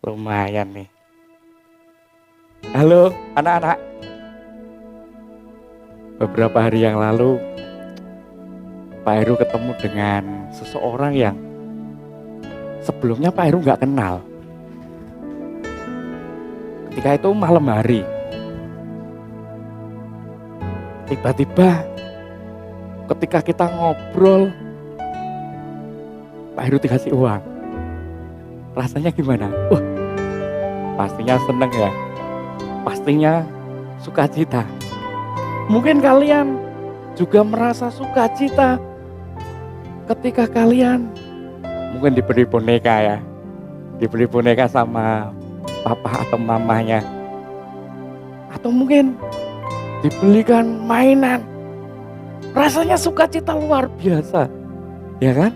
Lumayan nih. Halo anak-anak. Beberapa hari yang lalu Pak Heru ketemu dengan seseorang yang sebelumnya Pak Heru nggak kenal. Ketika itu malam hari, tiba-tiba ketika kita ngobrol, Pak Heru dikasih uang. Rasanya gimana? Pastinya seneng ya. Pastinya sukacita. Mungkin kalian juga merasa sukacita ketika kalian mungkin diberi boneka ya. Diberi boneka sama papa atau mamanya. Atau mungkin dibelikan mainan. Rasanya sukacita luar biasa. Ya kan?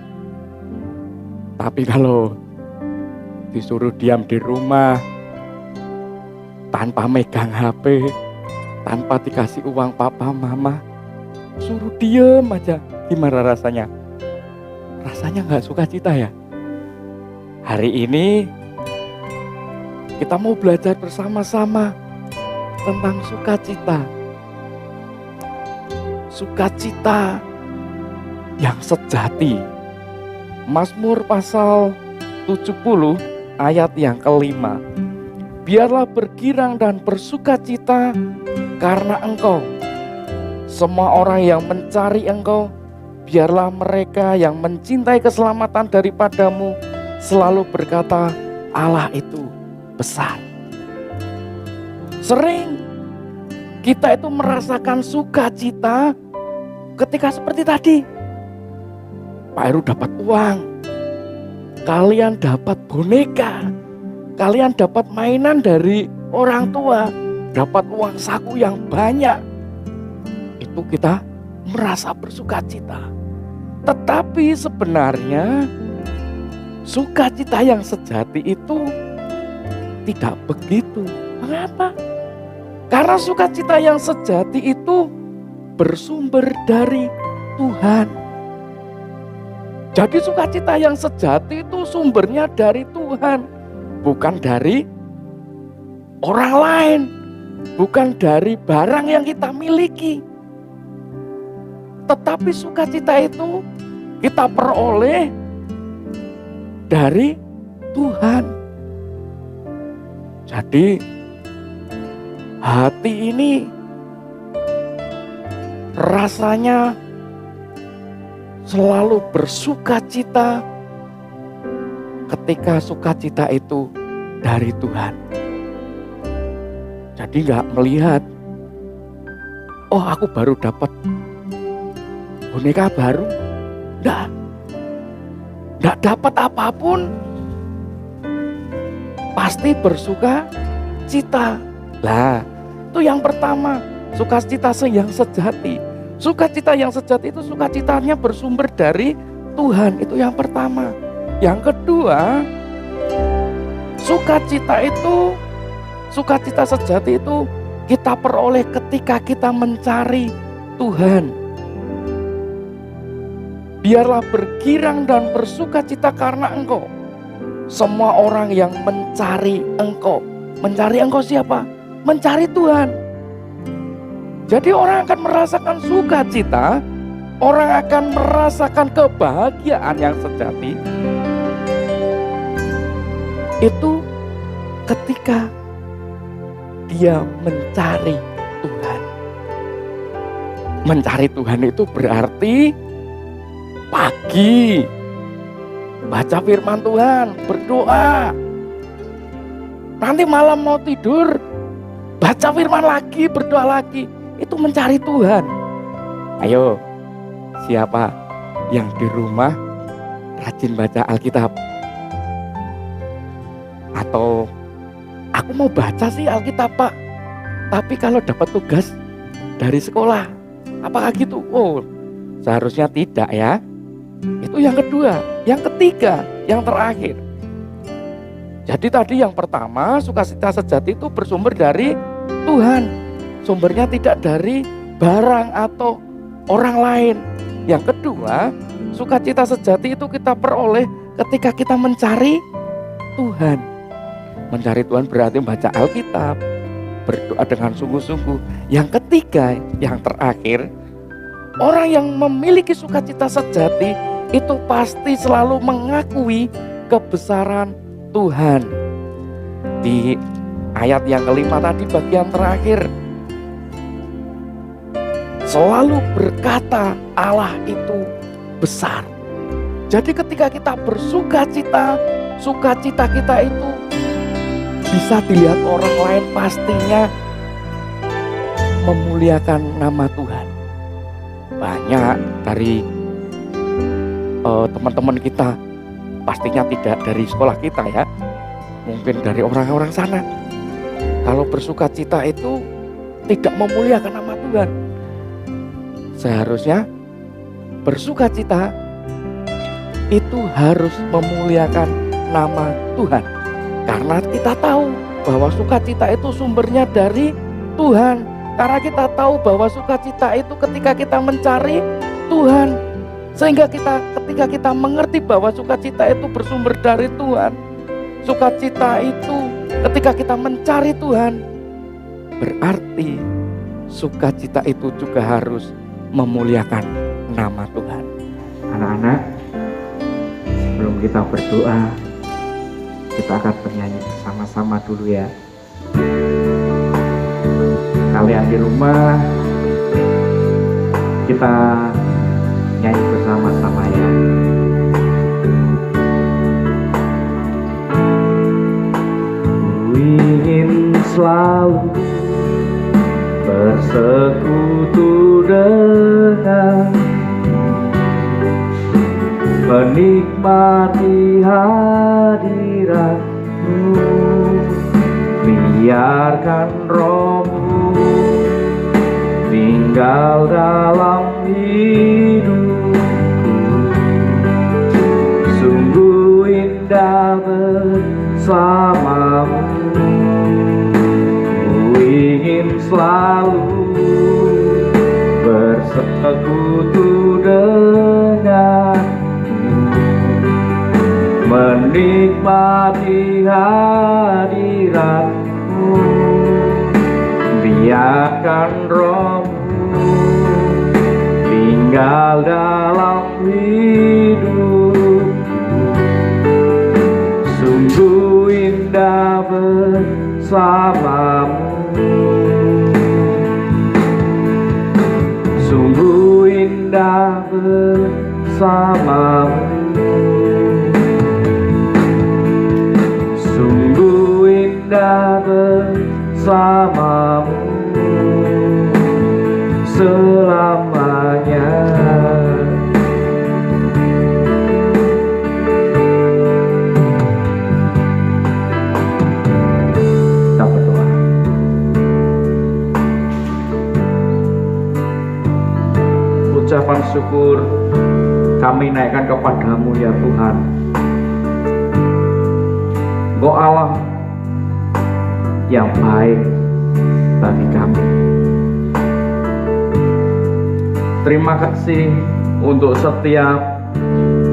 Tapi kalau disuruh diam di rumah tanpa megang HP, tanpa dikasih uang papa mama, suruh diem aja, gimana rasanya? Rasanya gak sukacita ya? Hari ini kita mau belajar bersama-sama tentang sukacita. Sukacita yang sejati. Mazmur pasal 70 ayat yang kelima. Biarlah bergirang dan bersukacita karena Engkau. Semua orang yang mencari Engkau, biarlah mereka yang mencintai keselamatan daripadamu selalu berkata, Allah itu besar. Sering kita itu merasakan sukacita ketika seperti tadi. Pak Heru dapat uang, kalian dapat boneka, kalian dapat mainan dari orang tua, dapat uang saku yang banyak. Itu kita merasa bersukacita. Tetapi sebenarnya sukacita yang sejati itu tidak begitu. Mengapa? Karena sukacita yang sejati itu bersumber dari Tuhan. Jadi sukacita yang sejati itu sumbernya dari Tuhan. Bukan dari orang lain, bukan dari barang yang kita miliki. Tetapi sukacita itu kita peroleh dari Tuhan. Jadi hati ini rasanya selalu bersukacita ketika sukacita itu dari Tuhan. Jadi gak melihat, oh aku baru dapat boneka baru. Gak dapat apapun, pasti bersukacita. Lah, itu yang pertama, sukacita yang sejati. Sukacita yang sejati itu sukacitanya bersumber dari Tuhan. Itu yang pertama. Yang kedua, sukacita sejati itu kita peroleh ketika kita mencari Tuhan. Biarlah bergirang dan bersukacita karena Engkau. Semua orang yang mencari Engkau. Mencari Engkau siapa? Mencari Tuhan. Jadi orang akan merasakan sukacita, orang akan merasakan kebahagiaan yang sejati. Itu ketika dia mencari Tuhan. Mencari Tuhan itu berarti pagi baca firman Tuhan, berdoa. Nanti malam mau tidur, baca firman lagi, berdoa lagi. Itu mencari Tuhan. Ayo, siapa yang di rumah rajin baca Alkitab? Atau aku mau baca sih Alkitab Pak, tapi kalau dapat tugas dari sekolah, apakah gitu? Oh, seharusnya tidak ya. Itu yang kedua. Yang ketiga, yang terakhir. Jadi tadi yang pertama, sukacita sejati itu bersumber dari Tuhan. Sumbernya tidak dari barang atau orang lain. Yang kedua, sukacita sejati itu kita peroleh ketika kita mencari Tuhan. Mencari Tuhan berarti membaca Alkitab, berdoa dengan sungguh-sungguh. Yang ketiga, yang terakhir, orang yang memiliki sukacita sejati itu pasti selalu mengakui kebesaran Tuhan. Di ayat yang kelima tadi bagian terakhir, selalu berkata Allah itu besar. Jadi ketika kita bersukacita, sukacita kita itu bisa dilihat orang lain pastinya memuliakan nama Tuhan. Banyak dari teman-teman kita, pastinya tidak dari sekolah kita ya, mungkin dari orang-orang sana, kalau bersukacita itu tidak memuliakan nama Tuhan. Seharusnya bersukacita itu harus memuliakan nama Tuhan. Karena kita tahu bahwa sukacita itu sumbernya dari Tuhan. Karena kita tahu bahwa sukacita itu ketika kita mencari Tuhan. Sehingga ketika kita mengerti bahwa sukacita itu bersumber dari Tuhan. Sukacita itu ketika kita mencari Tuhan, berarti sukacita itu juga harus memuliakan nama Tuhan. Anak-anak, sebelum kita berdoa, kita akan bernyanyi bersama-sama dulu ya. Kalian di rumah, kita nyanyi bersama-sama ya. Ku ingin selalu bersekutu dengan, menikmati hadiratmu, biarkan Roh-Mu tinggal dalam hidupku. Sungguh indah bersamamu, ku ingin selalu bersekutu dengan, menikmati hadiratmu, biarkan Roh-Mu tinggal dalam hidup. Sungguh indah bersamamu, sungguh indah bersamamu, sungguh indah bersamamu selamanya. Kita berdoa. Ucapan syukur kami naikkan kepadamu ya Tuhan. Engkau Allah yang baik bagi kami. Terima kasih untuk setiap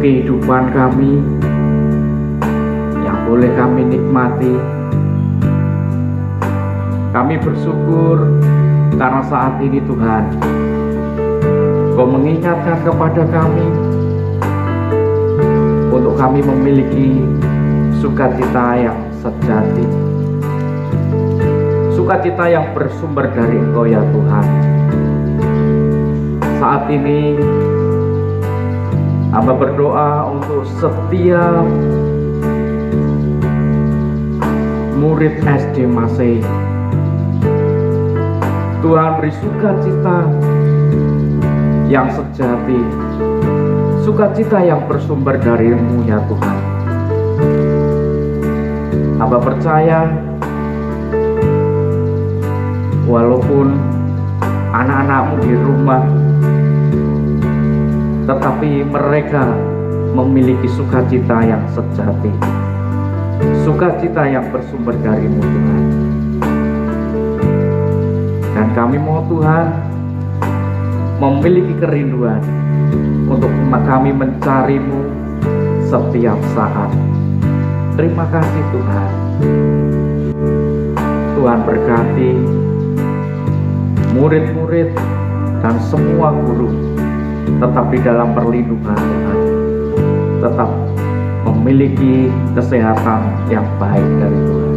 kehidupan kami yang boleh kami nikmati. Kami bersyukur karena saat ini Tuhan, Kau mengingatkan kepada kami untuk kami memiliki sukacita yang sejati, sukacita yang bersumber dari Engkau ya Tuhan. Saat ini hamba berdoa untuk setiap murid SD Masih. Tuhan beri sukacita yang sejati, sukacita yang bersumber dari-Mu ya Tuhan. Hamba percaya walaupun anak-anak-Mu di rumah, tetapi mereka memiliki sukacita yang sejati, sukacita yang bersumber dari-Mu Tuhan. Dan kami mau Tuhan memiliki kerinduan untuk kami mencari-Mu setiap saat. Terima kasih Tuhan. berkati murid-murid dan semua guru tetap di dalam perlindungan Tuhan, tetap memiliki kesehatan yang baik dari Tuhan.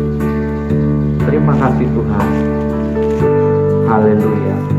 Terima kasih Tuhan. Haleluya.